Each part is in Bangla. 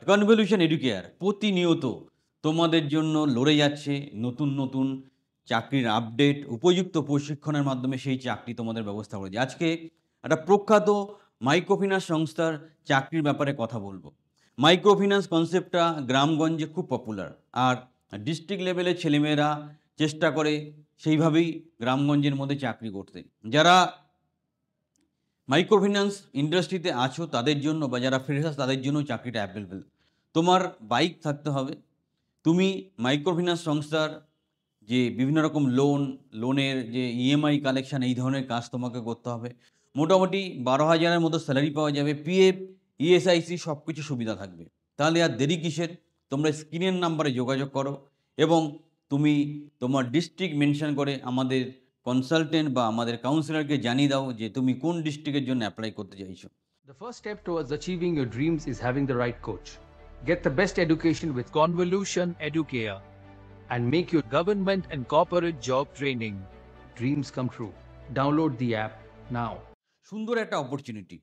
কনভলিউশন এডুকেয়ার প্রতিনিয়ত তোমাদের জন্য লড়ে যাচ্ছে নতুন নতুন চাকরির আপডেট, উপযুক্ত প্রশিক্ষণের মাধ্যমে সেই চাকরি তোমাদের ব্যবস্থা করেছে। আজকে একটা প্রখ্যাত মাইক্রোফিন্যান্স সংস্থার চাকরির ব্যাপারে কথা বলবো। মাইক্রোফিন্যান্স কনসেপ্টটা গ্রামগঞ্জে খুব পপুলার, আর ডিস্ট্রিক্ট লেভেলের ছেলেমেয়েরা চেষ্টা করে সেইভাবেই গ্রামগঞ্জের মধ্যে চাকরি করতে। যারা মাইক্রোফিন্যান্স ইন্ডাস্ট্রিতে আছো তাদের জন্য, বা যারা ফ্রেশার্স তাদের জন্য চাকরিটা অ্যাভেলেবেল। তোমার বাইক থাকতে হবে, তুমি মাইক্রোফিন্যান্স সংস্থার যে বিভিন্ন রকম লোনের যে ইএমআই কালেকশন, এই ধরনের কাজ তোমাকে করতে হবে। মোটামুটি 12,000-এর মতো স্যালারি পাওয়া যাবে, পিএফ, ইএসআইসি সব কিছু সুবিধা থাকবে। তাহলে আর দেরি কিসের? তোমরা স্ক্রিনের নাম্বারে যোগাযোগ করো এবং তুমি তোমার ডিস্ট্রিক্ট মেনশন করে আমাদের কনসালটেন্ট বা আমাদের কাউন্সিলরকে জানিয়ে দাও যে তুমি কোন ডিস্ট্রিক্টের জন্য অ্যাপ্লাই করতে চাইছো। The first step towards achieving your dreams is having the right coach. Get the best education with Convolution Educare. and make your government and corporate job training dreams come true. Download the app now. সুন্দর একটা অপরচুনিটি,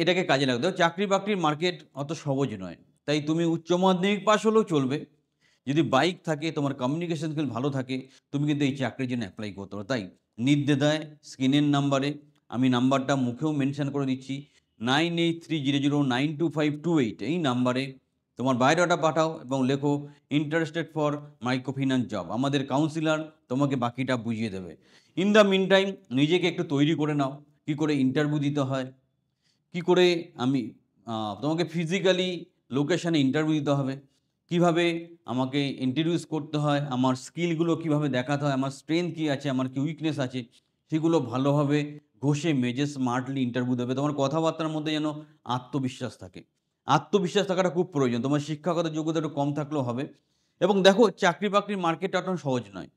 এটাকে কাজে লাগাতে হবে। চাকরি বাকরির মার্কেট অত সহজ নয়, তাই তুমি উচ্চ মাধ্যমিক পাশ হলেও চলবে। যদি বাইক থাকে, তোমার কমিউনিকেশন স্কিল ভালো থাকে, তুমি কিন্তু এই চাকরির জন্য অ্যাপ্লাই করতে পারো। তাই নির্দ্বিধায় স্ক্রিনের নাম্বারে, আমি নাম্বারটা মুখেও মেনশন করে দিচ্ছি, 9830092528, এই নাম্বারে তোমার বায়োডাটা পাঠাও এবং লেখো ইন্টারেস্টেড ফর মাইক্রোফিন্যান্স জব। আমাদের কাউন্সিলর তোমাকে বাকিটা বুঝিয়ে দেবে। ইন দ্য মিন টাইম নিজেকে একটু তৈরি করে নাও, কী করে ইন্টারভিউ দিতে হয়, কী করে আমি তোমাকে ফিজিক্যালি লোকেশানে ইন্টারভিউ দিতে হবে, কিভাবে আমাকে ইন্ট্রোডিউস করতে হয়, আমার স্কিলগুলো কিভাবে দেখাতে হয়, আমার স্ট্রেংথ কী আছে, আমার কি উইকনেস আছে, সেগুলো ভালোভাবে ঘষে মেজে স্মার্টলি ইন্টারভিউ দেবে। তোমার কথাবার্তার মধ্যে যেন আত্মবিশ্বাস থাকে। আত্মবিশ্বাস থাকাটা খুব প্রয়োজন। তোমার শিক্ষাগত যোগ্যতা একটু কম থাকলেও হবে। এবং দেখো, চাকরি বাকরির মার্কেটটা এখন সহজ নয়।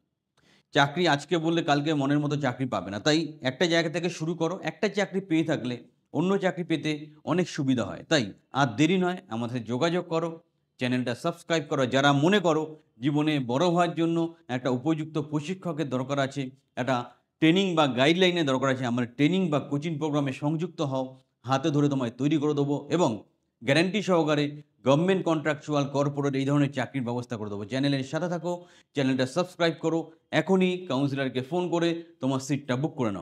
চাকরি আজকে বললে কালকে মনের মতো চাকরি পাবে না। তাই একটা জায়গা থেকে শুরু করো। একটা চাকরি পেয়ে থাকলে অন্য চাকরি পেতে অনেক সুবিধা হয়। তাই আর দেরি নয়, আমাদের যোগাযোগ করো, চ্যানেলটা সাবস্ক্রাইব করো। যারা মনে করো জীবনে বড় হওয়ার জন্য একটা উপযুক্ত প্রশিক্ষকের দরকার আছে, একটা ট্রেনিং বা গাইডলাইনের দরকার আছে, আমার ট্রেনিং বা কোচিং প্রোগ্রামে সংযুক্ত হও। হাতে ধরে তোমায় তৈরি করে দেবো এবং গ্যারান্টি সহকারে গভর্নমেন্ট কন্ট্রাকচুয়াল, কর্পোরেট এই ধরনের চাকরির ব্যবস্থা করে দেবো। চ্যানেলের সাথে থাকো, চ্যানেলটা সাবস্ক্রাইব করো, এখনই কাউন্সিলরকে ফোন করে তোমার সিটটা বুক করে নাও।